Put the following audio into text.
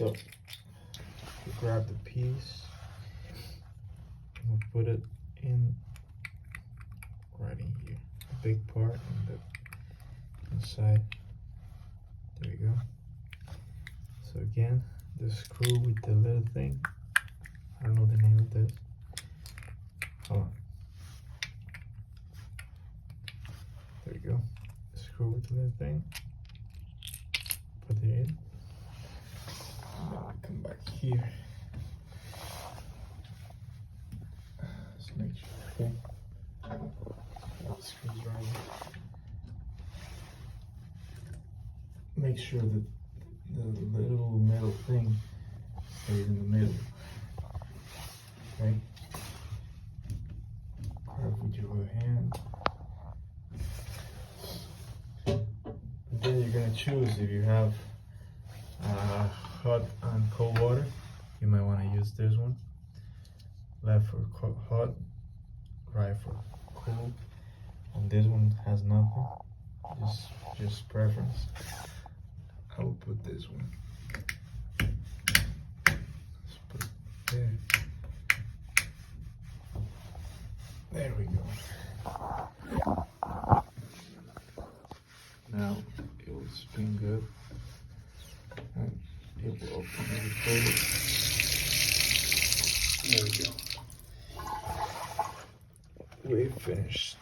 So you grab the piece, we'll put it in right in here, the big part and the inside. There you go. So again, the screw with the little thing, I don't know the name of this. Hold on. There you go. Screw with the little thing. Put it in. Now we come back here. Just make sure, okay? That screws right in. Make sure that the little metal thing stays in the middle. Okay? Grab with your hand. And then you're gonna choose if you have hot and cold water. You might want to use this one. Left for hot, right for cold. And this one has nothing. Just preference. I will put this one. Let's put it there. There we go. Now it will spin good. And it will open the fold. There we go. We finished.